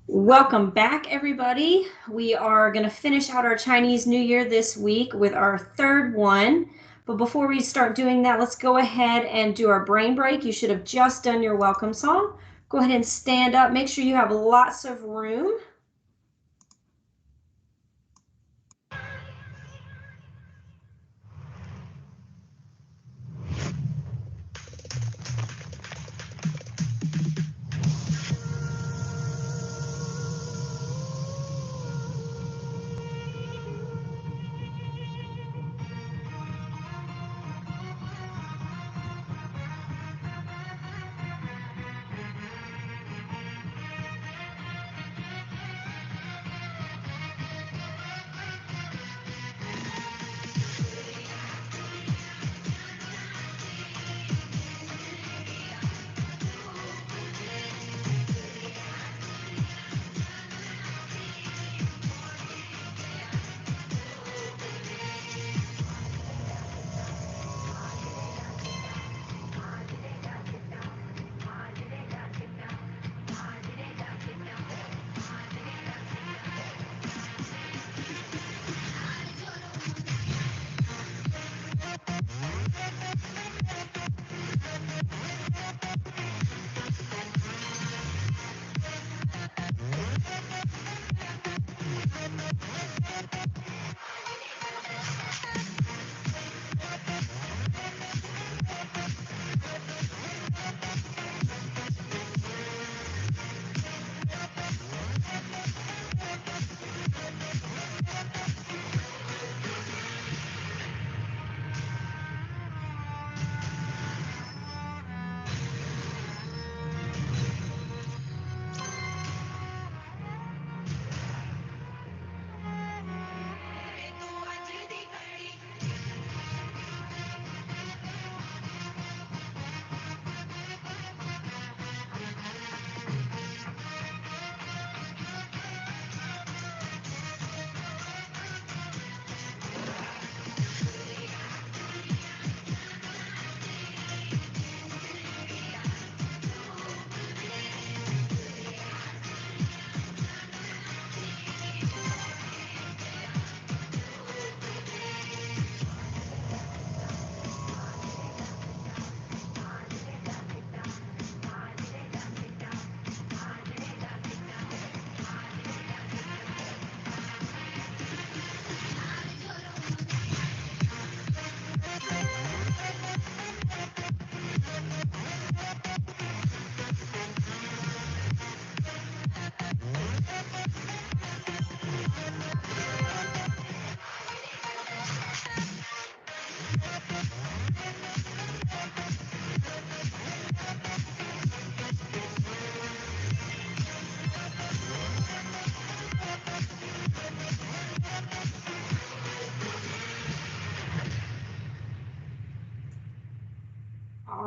Welcome back, everybody. We are going to finish out our Chinese New Year this week with our third one. But before we start doing that, let's go ahead and do our brain break. You should have just done your welcome song. Go ahead and stand up. Make sure you have lots of room.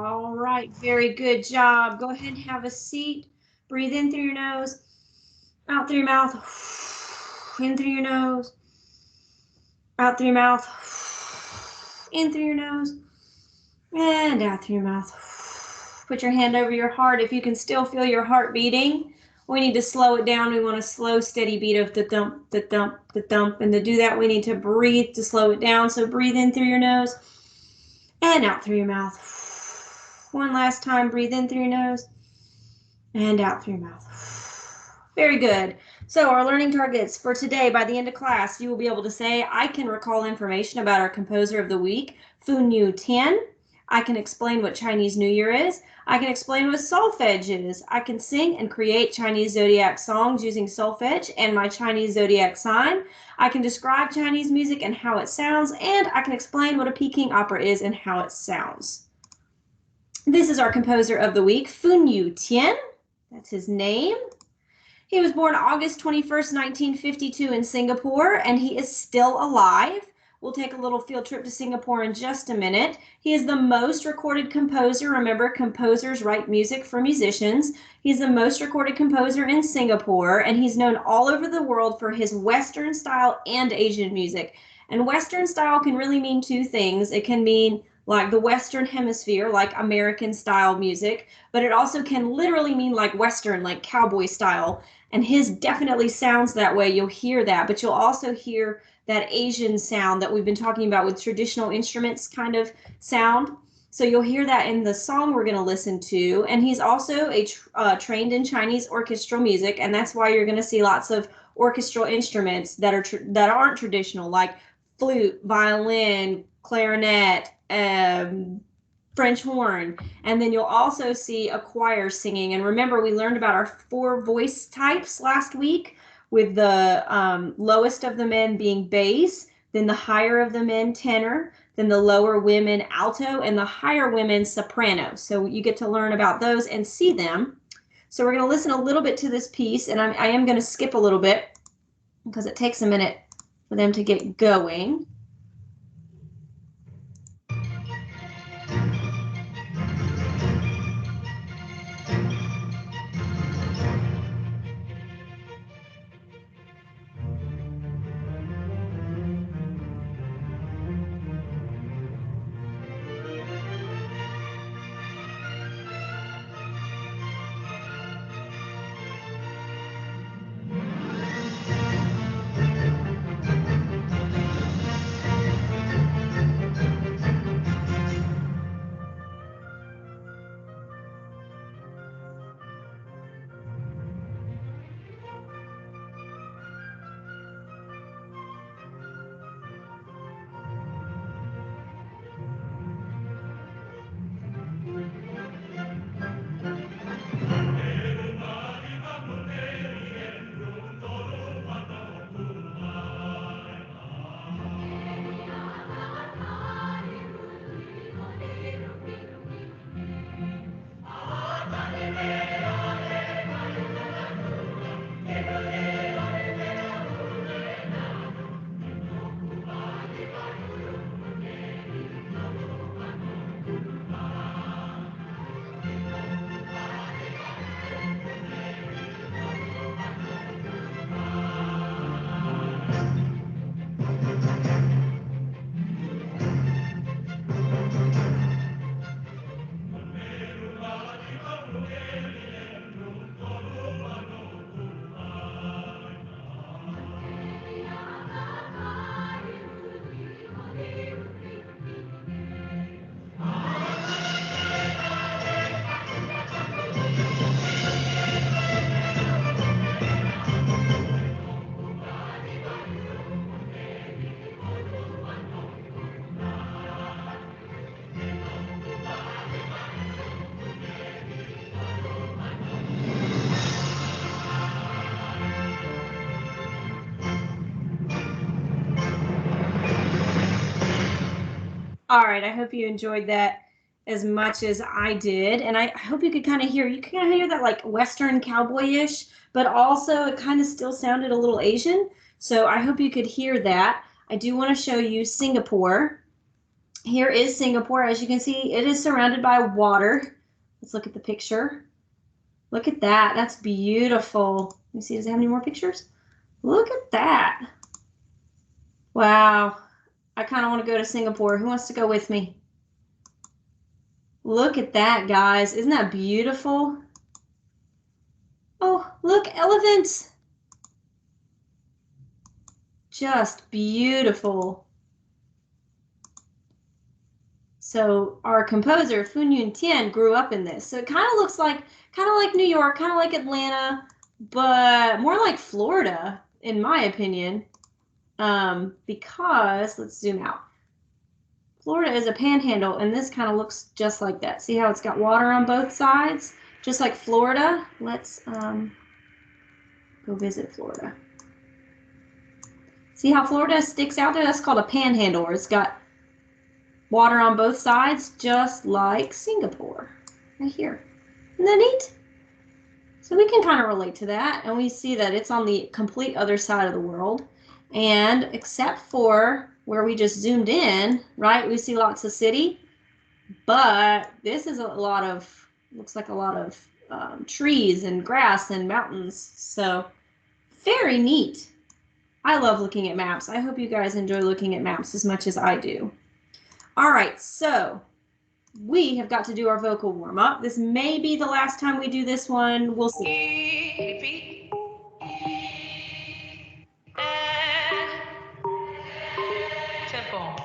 All right, very good job. Go ahead and have a seat. Breathe in through your nose, out through your mouth, in through your nose, out through your mouth, in through your nose, and out through your mouth. Put your hand over your heart. If you can still feel your heart beating, we need to slow it down. We want a slow, steady beat of the thump, the thump, the thump. And to do that, we need to breathe to slow it down. So breathe in through your nose and out through your mouth. One last time, breathe in through your nose and out through your mouth. Very good. So our learning targets for today, by the end of class, you will be able to say, I can recall information about our composer of the week, Phoon Yew Tien. I can explain what Chinese New Year is. I can explain what solfege is. I can sing and create Chinese Zodiac songs using solfege and my Chinese Zodiac sign. I can describe Chinese music and how it sounds, and I can explain what a Peking Opera is and how it sounds. This is our composer of the week, Phoon Yew Tien. That's his name. He was born August 21st, 1952 in Singapore, and he is still alive. We'll take a little field trip to Singapore in just a minute. He is the most recorded composer. Remember, composers write music for musicians. He's the most recorded composer in Singapore, and he's known all over the world for his Western style and Asian music. And Western style can really mean two things. It can mean like the Western Hemisphere, like American style music, but it also can literally mean like Western, like cowboy style. And his definitely sounds that way. You'll hear that, but you'll also hear that Asian sound that we've been talking about with traditional instruments kind of sound. So you'll hear that in the song we're going to listen to. And he's also trained in Chinese orchestral music, and that's why you're going to see lots of orchestral instruments that aren't traditional, like flute, violin, clarinet, French horn. And then you'll also see a choir singing. And remember, we learned about our 4 voice types last week, with the lowest of the men being bass, then the higher of the men tenor, then the lower women alto, and the higher women soprano. So you get to learn about those and see them. So we're going to listen a little bit to this piece, and I am going to skip a little bit because it takes a minute for them to get going. All right, I hope you enjoyed that as much as I did. And I hope you could kind of hear that like Western cowboy-ish, but also it kind of still sounded a little Asian. So I hope you could hear that. I do want to show you Singapore. Here is Singapore. As you can see, it is surrounded by water. Let's look at the picture. Look at that. That's beautiful. Let me see, does it have any more pictures? Look at that. Wow. I kind of want to go to Singapore. Who wants to go with me? Look at that, guys. Isn't that beautiful? Oh, look, elephants. Just beautiful. So our composer, Phoon Yew Tien, grew up in this. So it kind of looks like, New York, kind of like Atlanta, but more like Florida, in my opinion. Because, let's zoom out. Florida is a panhandle, and this kind of looks just like that. See how it's got water on both sides? Just like Florida. Let's go visit Florida. See how Florida sticks out there? That's called a panhandle, or it's got water on both sides, just like Singapore, right here. Isn't that neat? So we can kind of relate to that, and we see that it's on the complete other side of the world. And except for where we just zoomed in, right, we see lots of city, but this is looks like a lot of trees and grass and mountains. So very neat. I love looking at maps. I hope you guys enjoy looking at maps as much as I do. All right, so we have got to do our vocal warm-up. This may be the last time we do this one. We'll see. Tempo.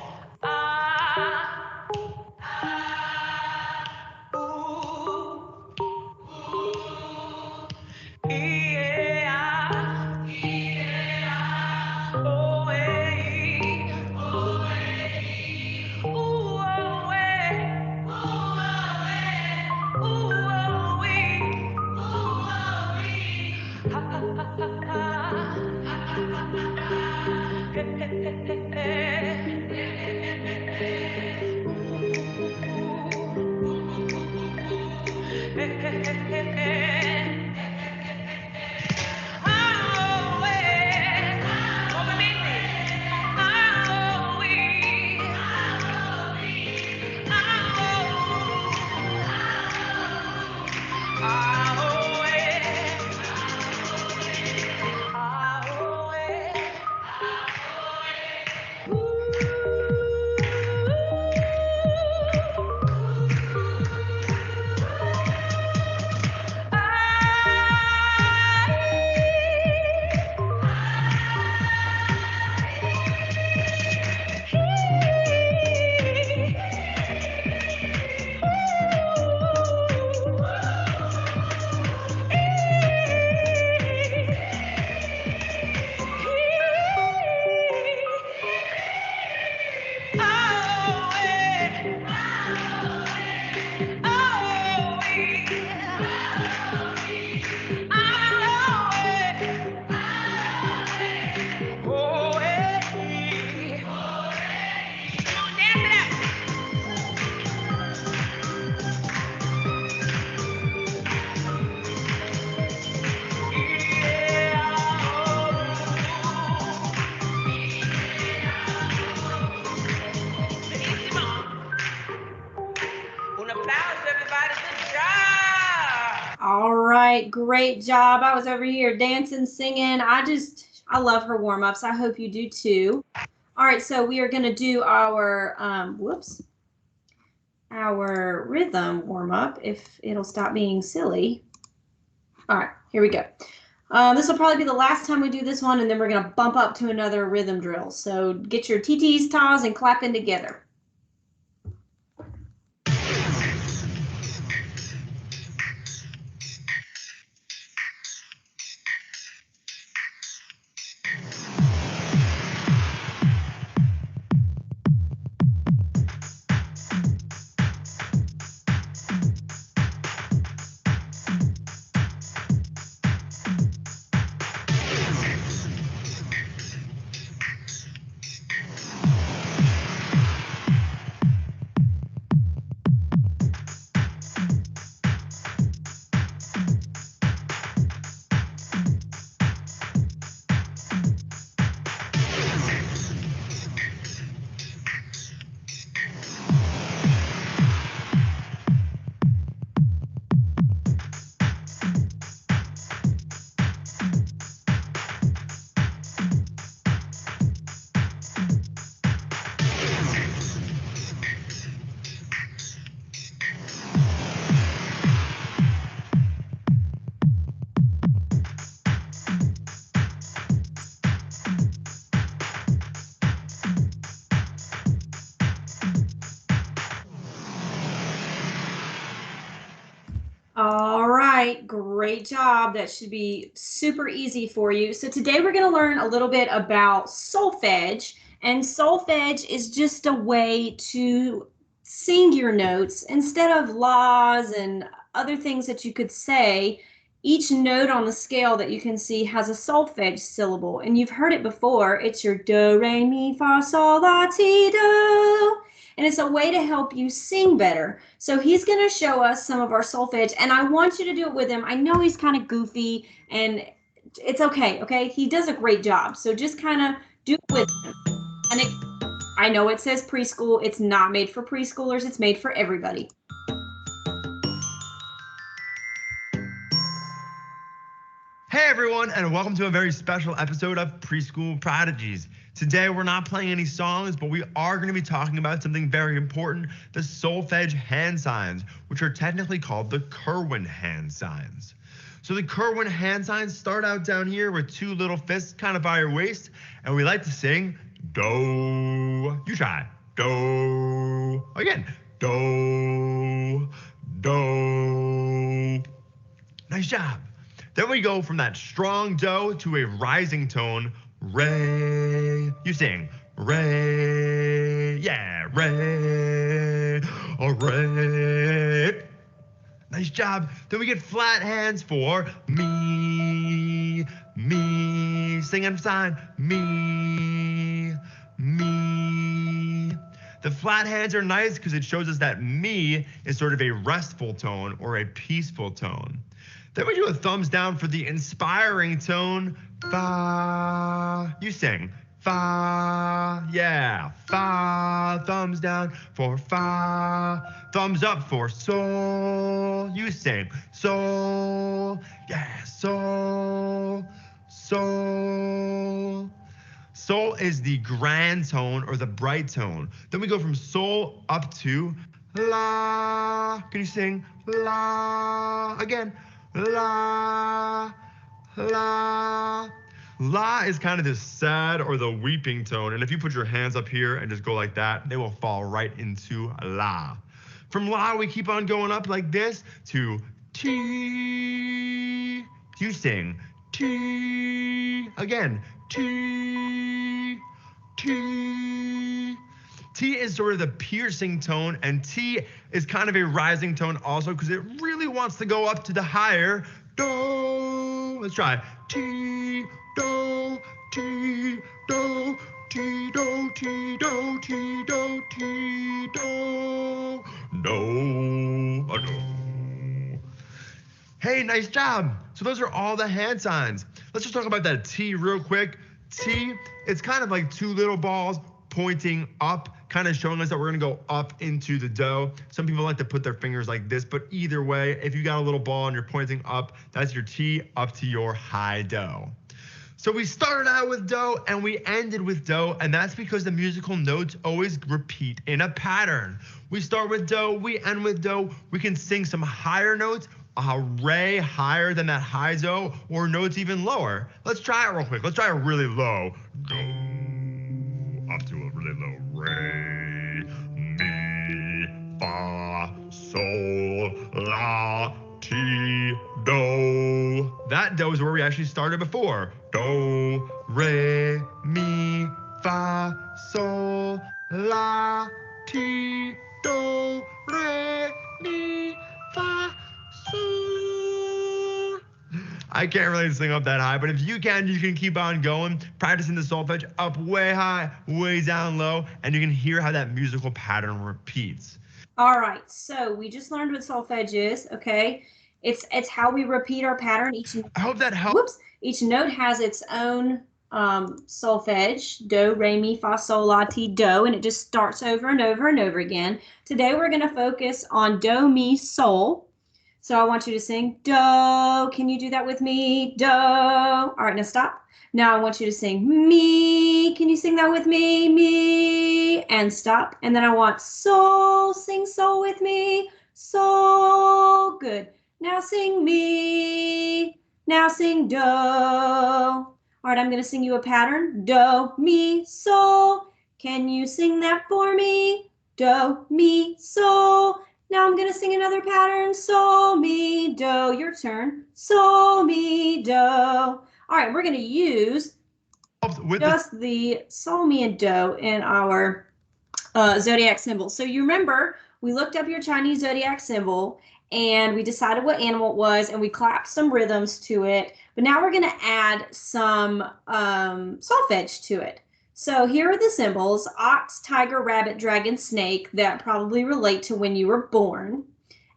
All right, great job. I was over here dancing, singing. I love her warm-ups. I hope you do too. All right, so we are going to do our, our rhythm warm-up, if it'll stop being silly. All right, here we go. This will probably be the last time we do this one, and then we're going to bump up to another rhythm drill. So get your TTs, tas, and clapping together. All right, great job. That should be super easy for you. So today we're going to learn a little bit about solfege, and solfege is just a way to sing your notes instead of laws and other things that you could say. Each note on the scale that you can see has a solfege syllable, and you've heard it before. It's your do, re, mi, fa, sol, la, ti, do. And it's a way to help you sing better. So he's going to show us some of our solfege, and I want you to do it with him. I know he's kind of goofy, and it's okay, okay? He does a great job. So just kind of do it with him. And I know it says preschool. It's not made for preschoolers. It's made for everybody. Hey everyone, and welcome to a very special episode of Preschool Prodigies. Today, we're not playing any songs, but we are going to be talking about something very important, the solfege hand signs, which are technically called the Kerwin hand signs. So the Kerwin hand signs start out down here with two little fists kind of by your waist, and we like to sing do. You try. Do. Again. Do. Do. Nice job. Then we go from that strong do to a rising tone, re. You sing re. Yeah, re. Oh, re. Nice job. Then we get flat hands for me, me. Sing and sign, me, me. The flat hands are nice because it shows us that me is sort of a restful tone or a peaceful tone. Then we do a thumbs down for the inspiring tone, fa. You sing, fa, yeah, fa. Thumbs down for fa. Thumbs up for sol. You sing, sol, yeah, sol, sol. Sol is the grand tone or the bright tone. Then we go from sol up to la. Can you sing la? Again, la, la. La is kind of the sad or the weeping tone. And if you put your hands up here and just go like that, they will fall right into la. From la, we keep on going up like this to T. You sing T. Again, T. T. T is sort of the piercing tone, and T is kind of a rising tone also because it really wants to go up to the higher do. Let's try. T, do, T, do, T, do, T, do, T, do, T, do, do, a do. Hey, nice job. So those are all the hand signs. Let's just talk about that T real quick. T, it's kind of like two little balls pointing up, kind of showing us that we're gonna go up into the do. Some people like to put their fingers like this, but either way, if you got a little ball and you're pointing up, that's your T up to your high do. So we started out with do and we ended with do, and that's because the musical notes always repeat in a pattern. We start with do, we end with do. We can sing some higher notes, a re higher than that high do, or notes even lower. Let's try it real quick. Let's try a really low do up to a really low re, mi, fa, sol, la, ti, do. That do is where we actually started before. Do, re, mi, fa, sol, la, ti, do, re, mi, fa, sol. I can't really sing up that high, but if you can keep on going, practicing the solfege up way high, way down low, and you can hear how that musical pattern repeats. All right, so we just learned what solfege is, okay? It's how we repeat our pattern. I hope that helps. Whoops. Each note has its own solfege, do, re, mi, fa, sol, la, ti, do, and it just starts over and over and over again. Today we're gonna focus on do, mi, sol. So I want you to sing do. Can you do that with me? Do. All right, now stop. Now I want you to sing me. Can you sing that with me? Me. And stop. And then I want sol. Sing sol with me. Sol. Good. Now sing me. Now sing do. All right, I'm going to sing you a pattern. Do, mi, sol. Can you sing that for me? Do, mi, sol. Now I'm going to sing another pattern. Sol, mi, do. Your turn. Sol, mi, do. All right, we're going to use just the sol, mi, and do in our zodiac symbol. So you remember, we looked up your Chinese zodiac symbol and we decided what animal it was and we clapped some rhythms to it. But now we're going to add some solfege to it. So here are the symbols: ox, tiger, rabbit, dragon, snake, that probably relate to when you were born.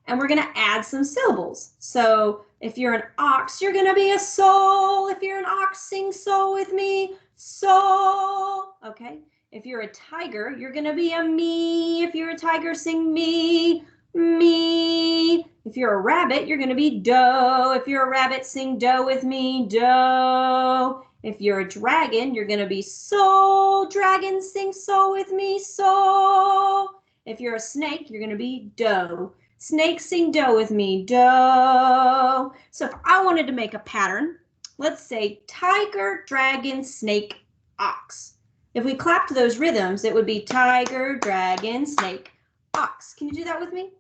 And we're going to add some syllables. So if you're an ox, you're going to be a sol. If you're an ox, sing sol with me. Sol. Okay. If you're a tiger, you're going to be a me. If you're a tiger, sing me. Me. If you're a rabbit, you're going to be do. If you're a rabbit, sing do with me. Do. If you're a dragon, you're going to be so. Dragon, sing so with me, so. If you're a snake, you're going to be do. Snake, sing do with me, do. So if I wanted to make a pattern, let's say tiger, dragon, snake, ox. If we clapped those rhythms, it would be tiger, dragon, snake, ox. Can you do that with me?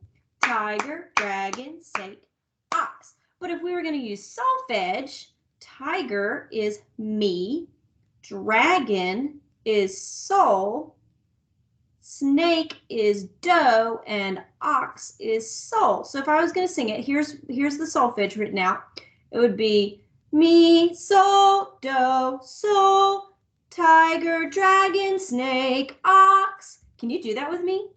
Tiger, dragon, snake, ox. But if we were going to use solfege, tiger is me, dragon is sol, snake is do, and ox is sol. So if I was going to sing it, here's the solfege written out. It would be mi, sol, do, sol, tiger, dragon, snake, ox. Can you do that with me?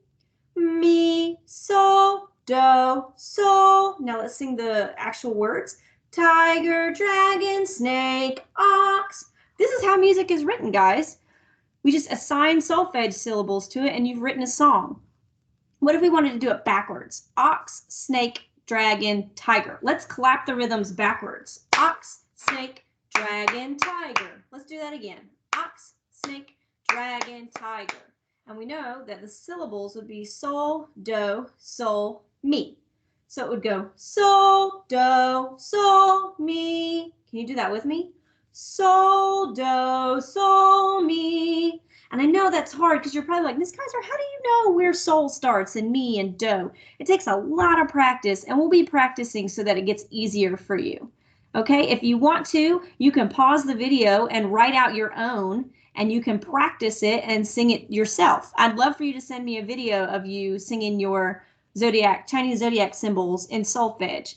Mi, sol, do, sol. Now let's sing the actual words. Tiger, dragon, snake, ox. This is how music is written, guys. We just assign solfege syllables to it and you've written a song. What if we wanted to do it backwards? Ox, snake, dragon, tiger. Let's clap the rhythms backwards. Ox, snake, dragon, tiger. Let's do that again. Ox, snake, dragon, tiger. And we know that the syllables would be sol, do, sol, mi. So it would go sol, do, sol, mi. Can you do that with me? Sol, do, sol, mi. And I know that's hard because you're probably like, Miss Kaiser, how do you know where sol starts and mi and do? It takes a lot of practice and we'll be practicing so that it gets easier for you. Okay, if you want to, you can pause the video and write out your own and you can practice it and sing it yourself. I'd love for you to send me a video of you singing your Zodiac, Chinese Zodiac symbols in solfege.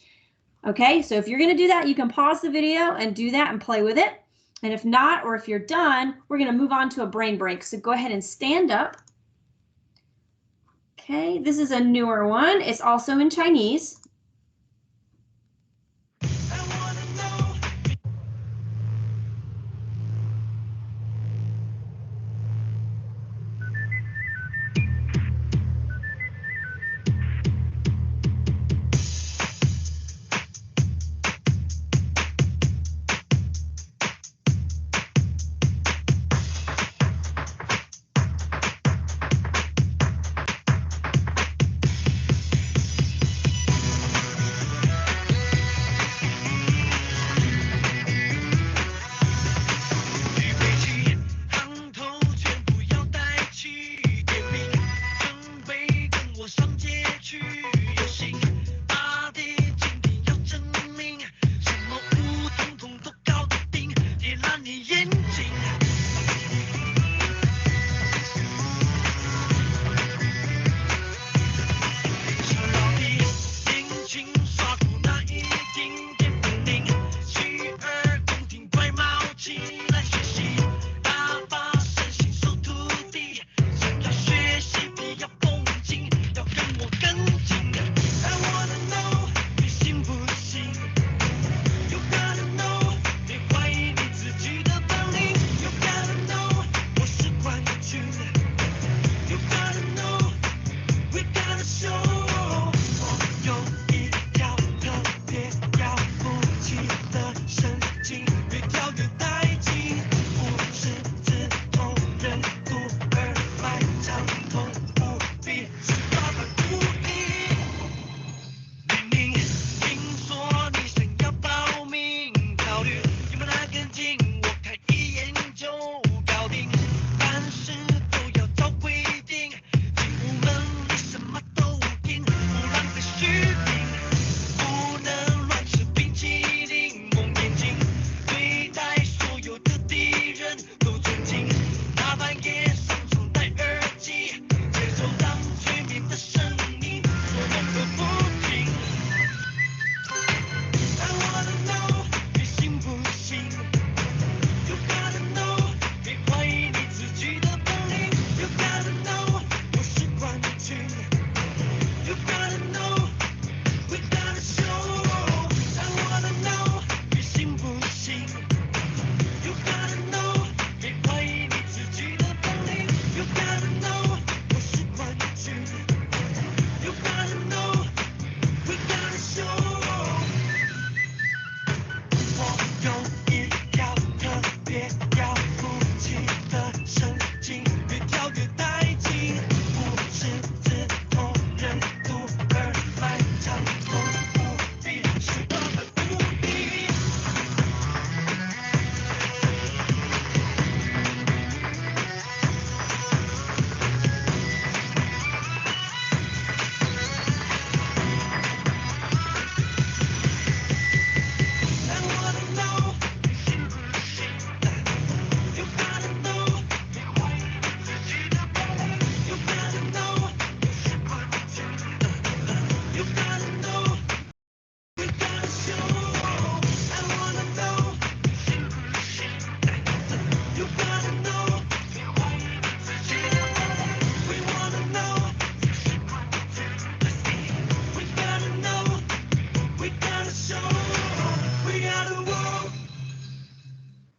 Okay, so if you're going to do that, you can pause the video and do that and play with it. And if not, or if you're done, we're going to move on to a brain break. So go ahead and stand up. Okay, this is a newer one. It's also in Chinese.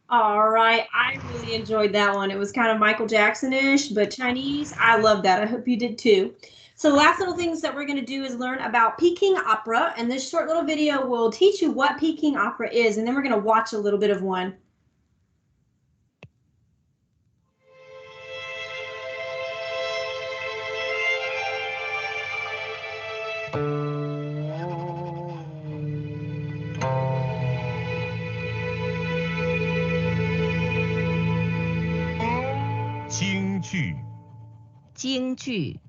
All right, I really enjoyed that one. It was kind of Michael Jackson-ish, but Chinese, I love that. I hope you did too. So the last little things that we're going to do is learn about Peking Opera, and this short little video will teach you what Peking Opera is, and then we're going to watch a little bit of one.京剧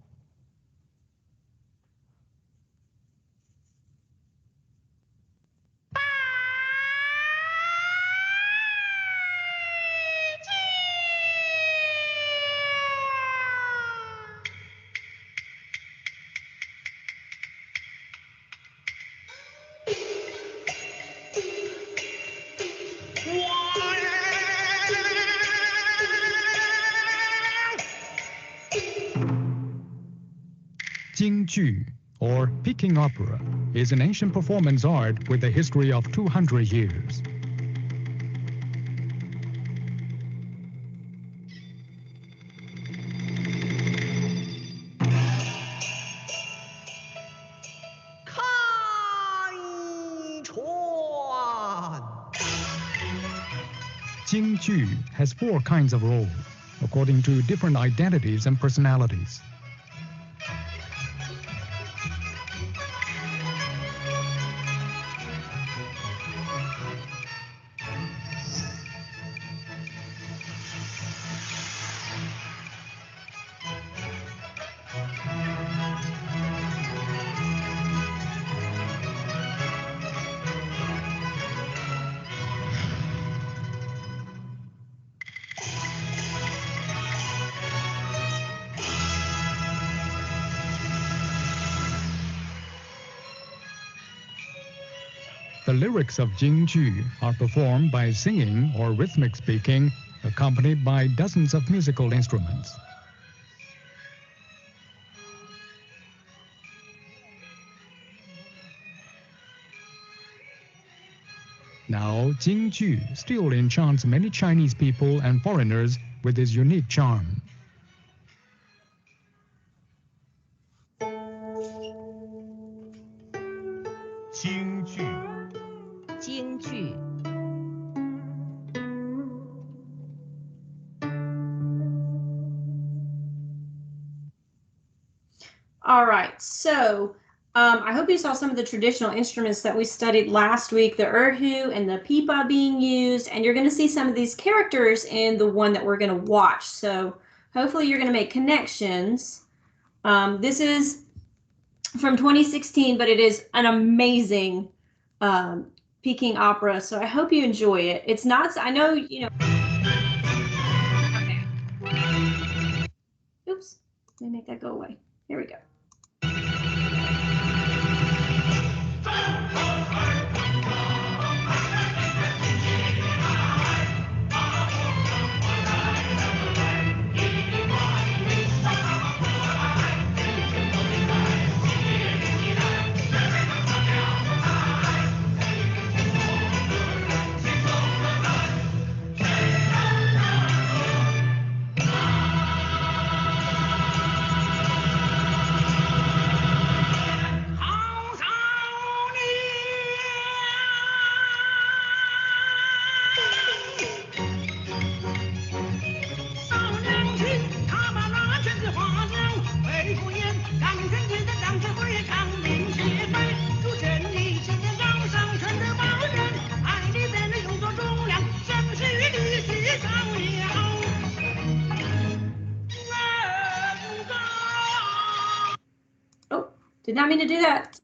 Jingju, or Peking Opera, is an ancient performance art with a history of 200 years. Jingju has 4 kinds of roles, according to different identities and personalities. The lyrics of Jingju are performed by singing or rhythmic speaking, accompanied by dozens of musical instruments. Now, Jingju still enchants many Chinese people and foreigners with his unique charm. Jingju. All right, so I hope you saw some of the traditional instruments that we studied last week, the erhu and the pipa being used, and you're going to see some of these characters in the one that we're going to watch. So hopefully you're going to make connections. This is from 2016, but it is an amazing Peking Opera, so I hope you enjoy it. It's not, I know, you know. Okay. Oops, let me make that go away. Here we go. Oh, did not mean to do that.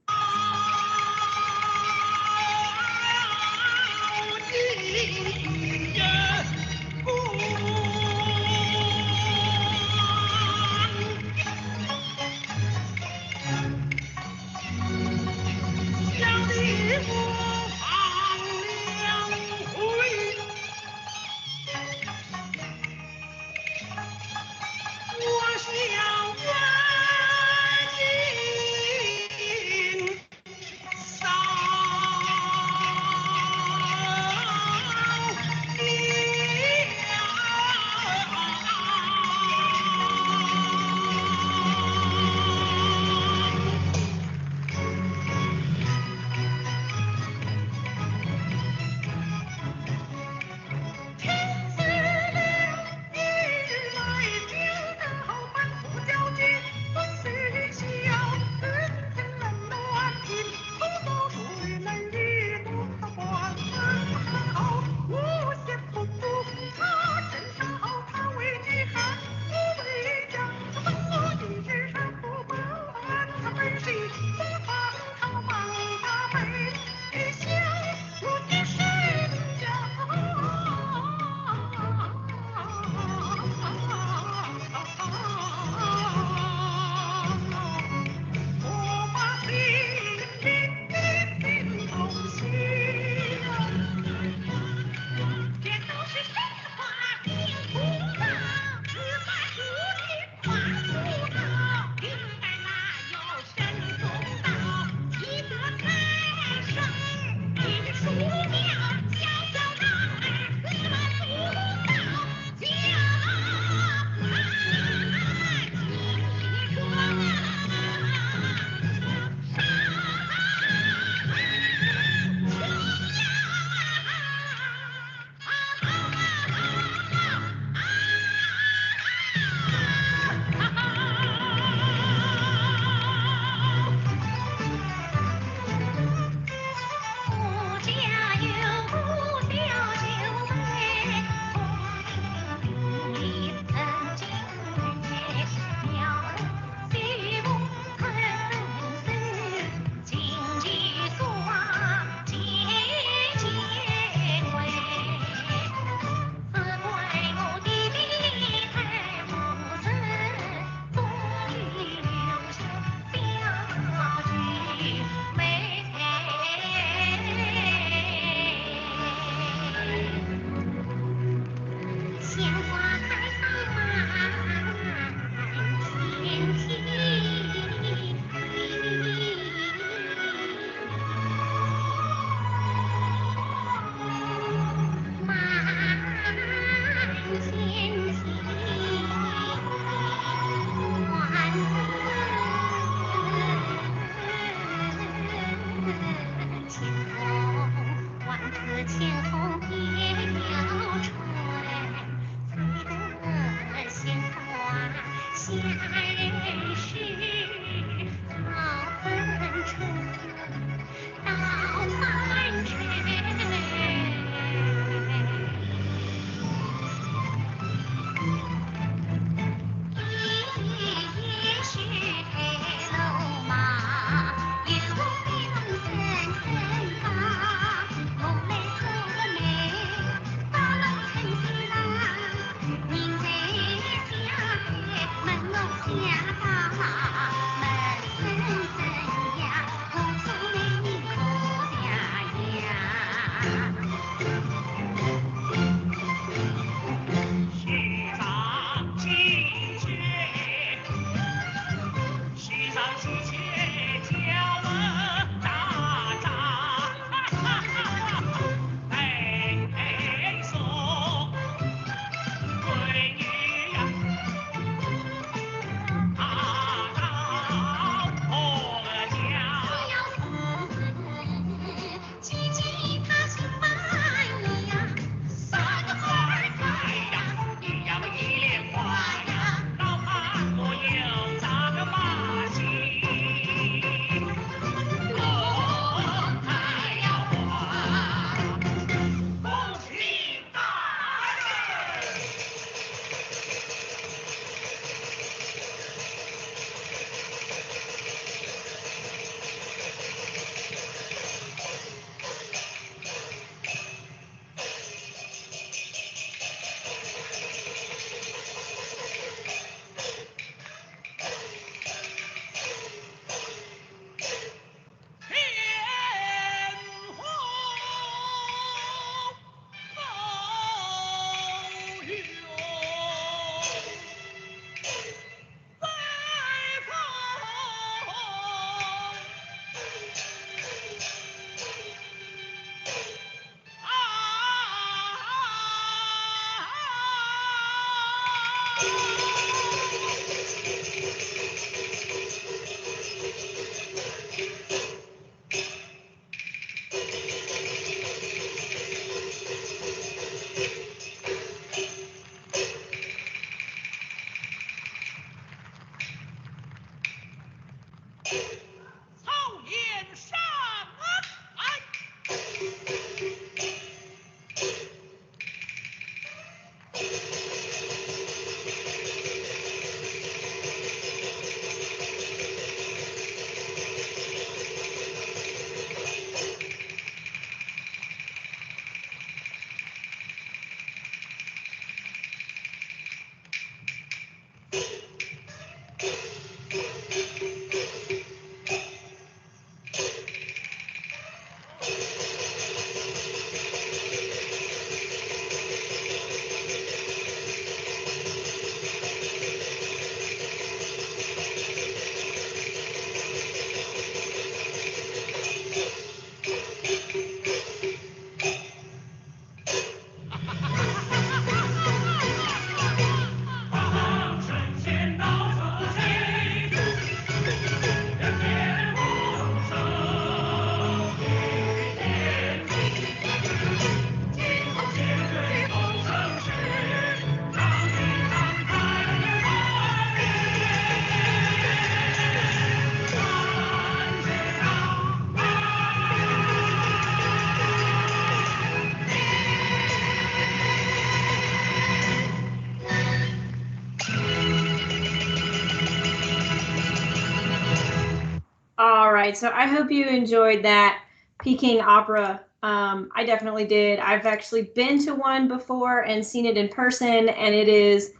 All right, so I hope you enjoyed that Peking Opera. I definitely did. I've actually been to one before and seen it in person, and it is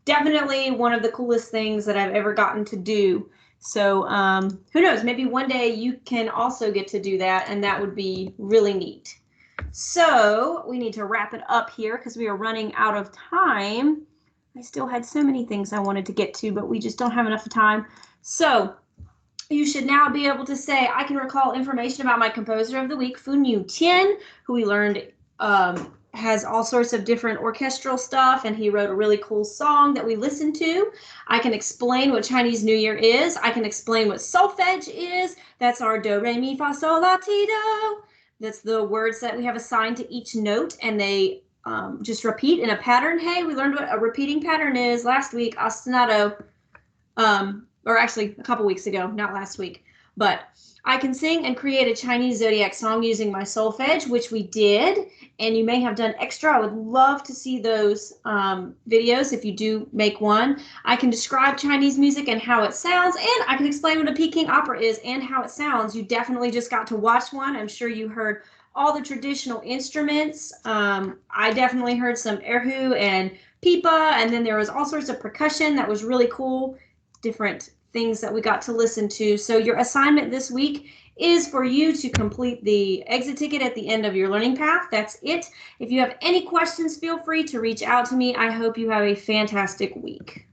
definitely one of the coolest things that I've ever gotten to do. So who knows, maybe one day you can also get to do that, and that would be really neat. So we need to wrap it up here because we are running out of time. I still had so many things I wanted to get to, but we just don't have enough time. So you should now be able to say, I can recall information about my composer of the week, Phoon Yew Tien, who we learned has all sorts of different orchestral stuff, and he wrote a really cool song that we listened to. I can explain what Chinese New Year is. I can explain what solfege is. That's our do, re, mi, fa, sol, la, ti, do. That's the words that we have assigned to each note, and they just repeat in a pattern. Hey, we learned what a repeating pattern is last week, ostinato, or actually a couple weeks ago, not last week. But I can sing and create a Chinese zodiac song using my solfege, which we did, and you may have done extra. I would love to see those videos if you do make one. I can describe Chinese music and how it sounds, and I can explain what a Peking opera is and how it sounds. You definitely just got to watch one. I'm sure you heard all the traditional instruments. I definitely heard some erhu and pipa, and then there was all sorts of percussion that was really cool, different things that we got to listen to. So your assignment this week is for you to complete the exit ticket at the end of your learning path. That's it. If you have any questions, feel free to reach out to me. I hope you have a fantastic week.